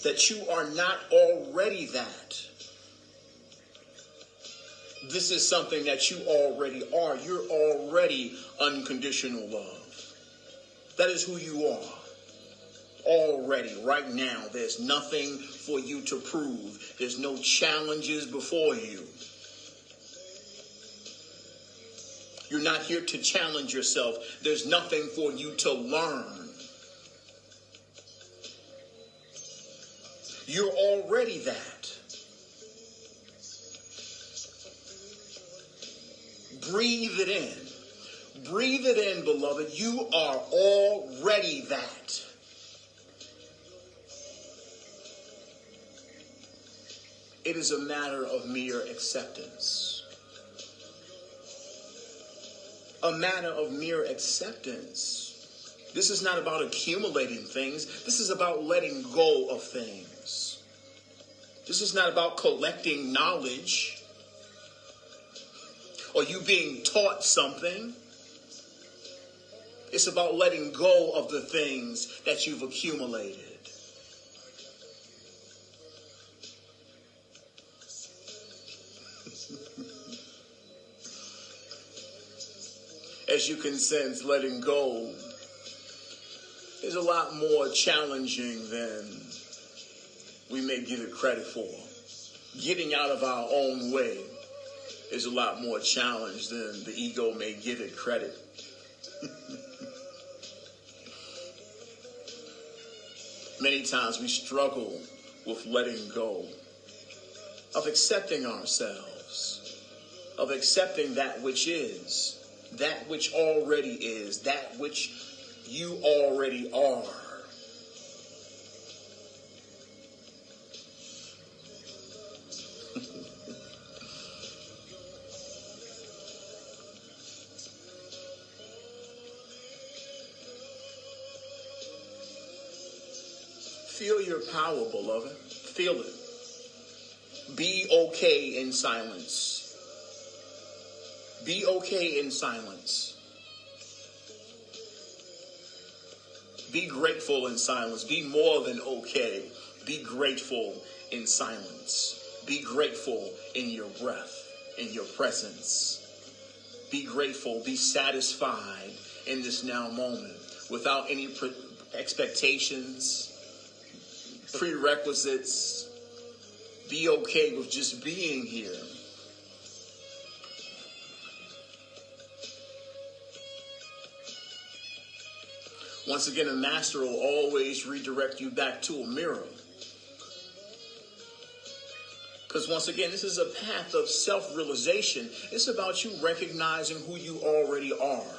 that you are not already that. This is something that you already are. You're already unconditional love. That is who you are. Already, right now, there's nothing for you to prove. There's no challenges before you. You're not here to challenge yourself. There's nothing for you to learn. You're already that. Breathe it in. Breathe it in, beloved. You are already that. It is a matter of mere acceptance. A matter of mere acceptance. This is not about accumulating things. This is about letting go of things. This is not about collecting knowledge or you being taught something. It's about letting go of the things that you've accumulated. As you can sense, letting go is a lot more challenging than we may give it credit for. Getting out of our own way is a lot more challenge than the ego may give it credit. Many times we struggle with letting go, of accepting ourselves, of accepting that which is. That which already is, that which you already are. Feel your power, beloved. Feel it. Be okay in silence. Be okay in silence. Be grateful in silence. Be more than okay. Be grateful in silence. Be grateful in your breath, in your presence. Be grateful. Be satisfied in this now moment without any expectations, prerequisites. Be okay with just being here. Once again, a master will always redirect you back to a mirror. Because once again, this is a path of self-realization. It's about you recognizing who you already are.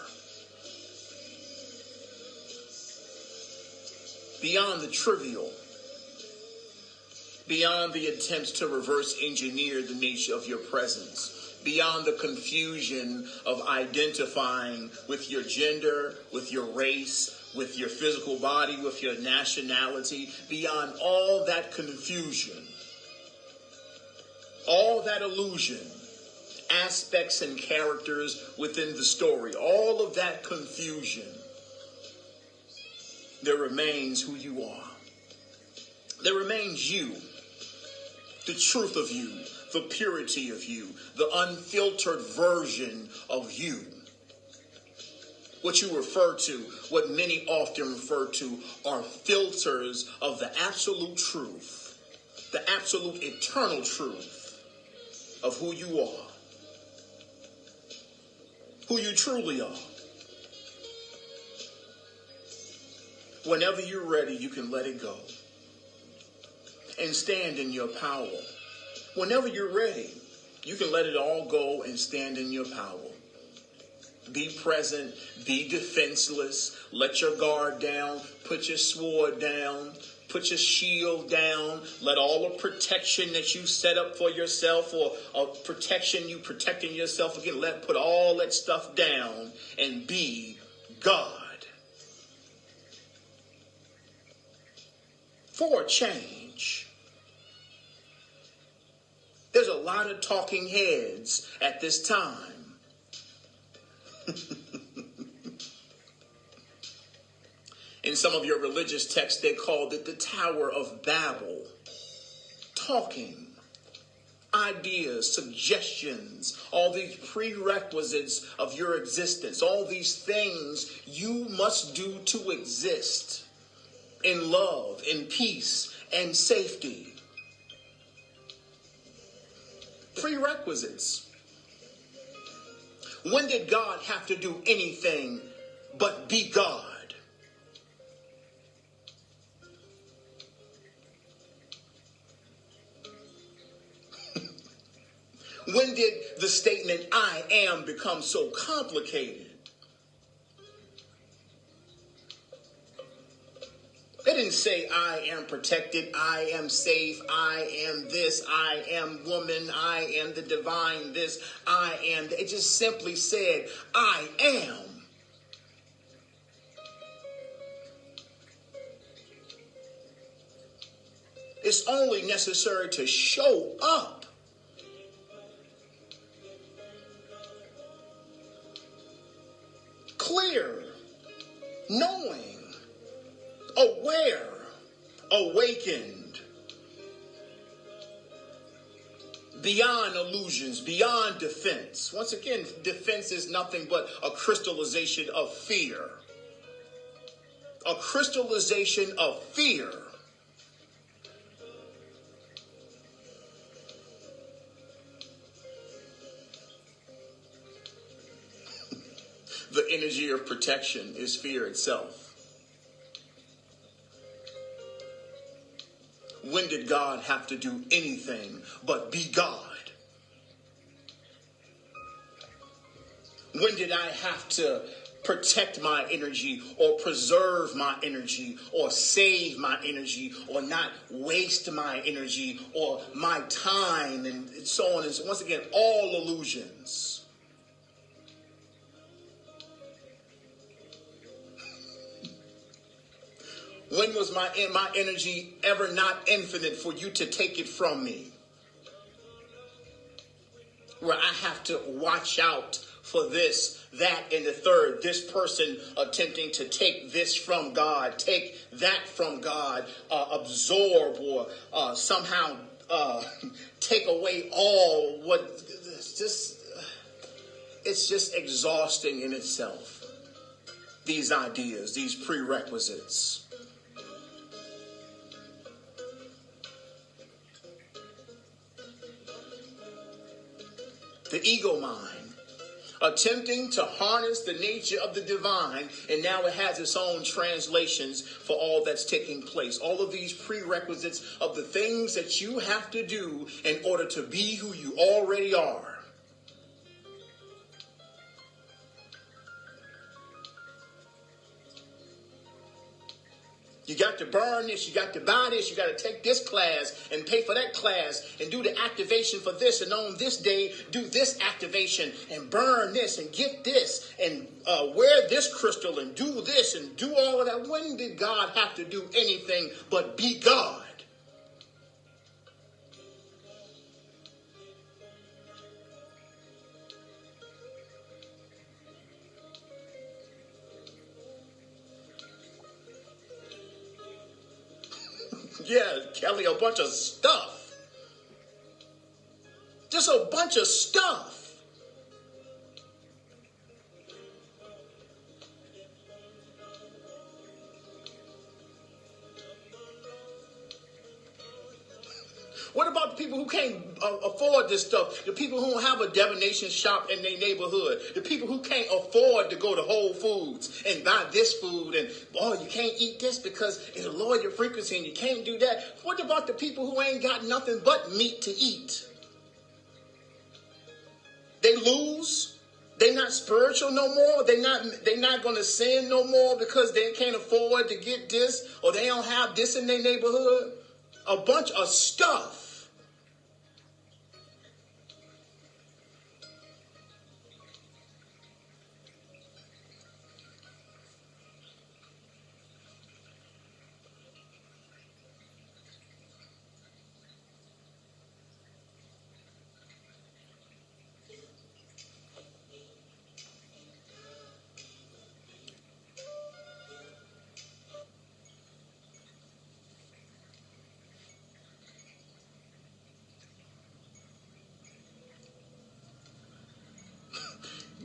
Beyond the trivial. Beyond the attempts to reverse engineer the nature of your presence. Beyond the confusion of identifying with your gender, with your race, with your physical body, with your nationality, beyond all that confusion, all that illusion, aspects and characters within the story, all of that confusion, there remains who you are. There remains you, the truth of you, the purity of you, the unfiltered version of you. What you refer to, what many often refer to, are filters of the absolute truth, the absolute eternal truth of who you are, who you truly are. Whenever you're ready, you can let it go and stand in your power. Whenever you're ready, you can let it all go and stand in your power. Be present, be defenseless, let your guard down, put your sword down, put your shield down, let all the protection that you set up for yourself or protection you protecting yourself again, put all that stuff down and be God. For a change. There's a lot of talking heads at this time. In some of your religious texts, they called it the Tower of Babel. Talking, ideas, suggestions, all these prerequisites of your existence, all these things you must do to exist in love, in peace, and safety. Prerequisites. When did God have to do anything but be God? When did the statement, I am, become so complicated? They didn't say, I am protected, I am safe, I am this, I am woman, I am the divine this, I am. It just simply said, I am. It's only necessary to show up. Clear, knowing, aware, awakened, beyond illusions, beyond defense. Once again, defense is nothing but a crystallization of fear. A crystallization of fear. The energy of protection is fear itself. When did God have to do anything but be God? When did I have to protect my energy or preserve my energy or save my energy or not waste my energy or my time and so on and so on? Once again, all illusions. When was my energy ever not infinite for you to take it from me? Where I have to watch out for this, that, and the third. This person attempting to take this from God, take that from God, absorb or somehow take away all what. It's just exhausting in itself. These ideas, these prerequisites. The ego mind, attempting to harness the nature of the divine, and now it has its own translations for all that's taking place. All of these prerequisites of the things that you have to do in order to be who you already are. You got to burn this, you got to buy this, you got to take this class and pay for that class and do the activation for this, and on this day do this activation and burn this and get this and wear this crystal and do this and do all of that. When did God have to do anything but be God? Yeah, Kelly, a bunch of stuff. Just a bunch of stuff. What about the people who can't afford this stuff? The people who don't have a divination shop in their neighborhood. The people who can't afford to go to Whole Foods and buy this food. And, oh, you can't eat this because it'll lower your frequency and you can't do that. What about the people who ain't got nothing but meat to eat? They lose. They're not spiritual no more. They're not going to sin no more because they can't afford to get this or they don't have this in their neighborhood. A bunch of stuff.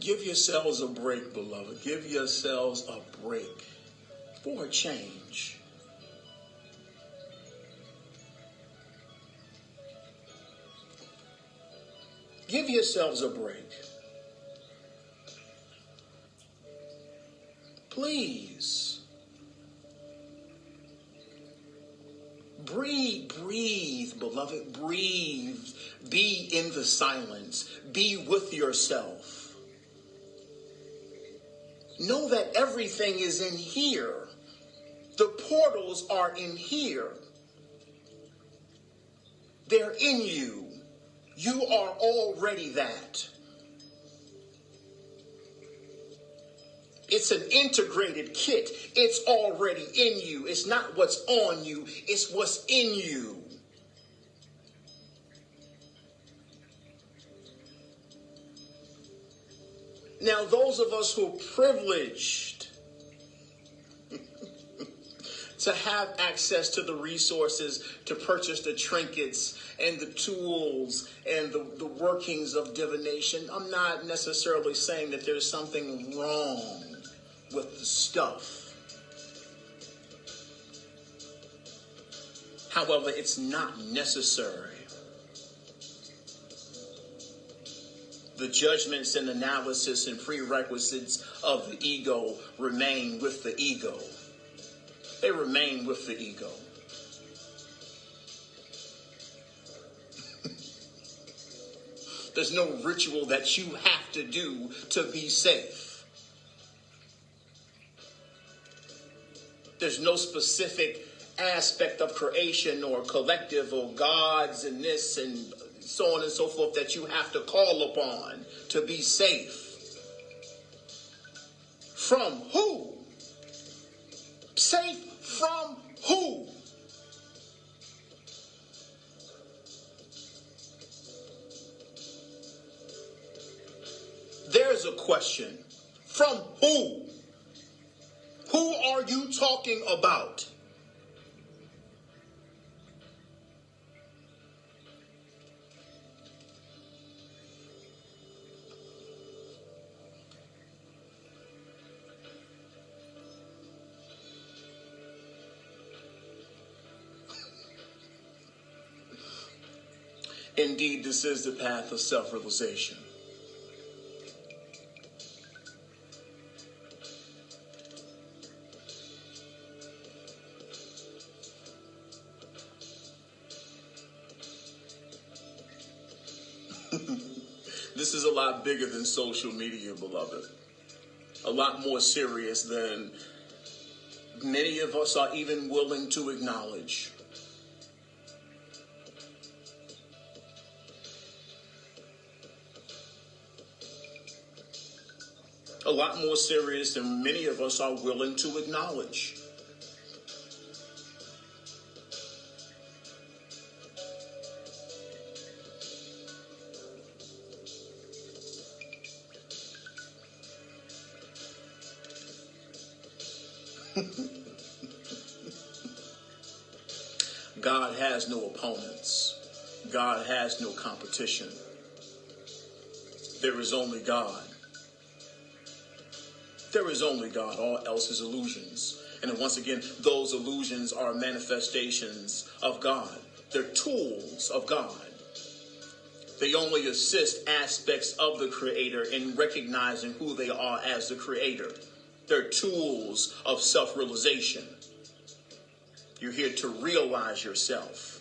Give yourselves a break, beloved. Give yourselves a break for a change. Give yourselves a break. Please. Breathe, beloved. Breathe. Be in the silence. Be with yourself. Know that everything is in here. The portals are in here. They're in you. You are already that. It's an integrated kit. It's already in you. It's not what's on you. It's what's in you. Now, those of us who are privileged to have access to the resources to purchase the trinkets and the tools and the workings of divination, I'm not necessarily saying that there's something wrong with the stuff. However, it's not necessary. The judgments and analysis and prerequisites of the ego remain with the ego. They remain with the ego. There's no ritual that you have to do to be safe. There's no specific aspect of creation or collective or gods and this and so on and so forth that you have to call upon to be safe. From who? Safe from who? There's a question. From who? Who are you talking about? Indeed, this is the path of self-realization. This is a lot bigger than social media, beloved. A lot more serious than many of us are even willing to acknowledge. A lot more serious than many of us are willing to acknowledge. God has no opponents. God has no competition. There is only God. There is only God. All else is illusions. And then once again, those illusions are manifestations of God. They're tools of God. They only assist aspects of the Creator in recognizing who they are as the Creator. They're tools of self-realization. You're here to realize yourself.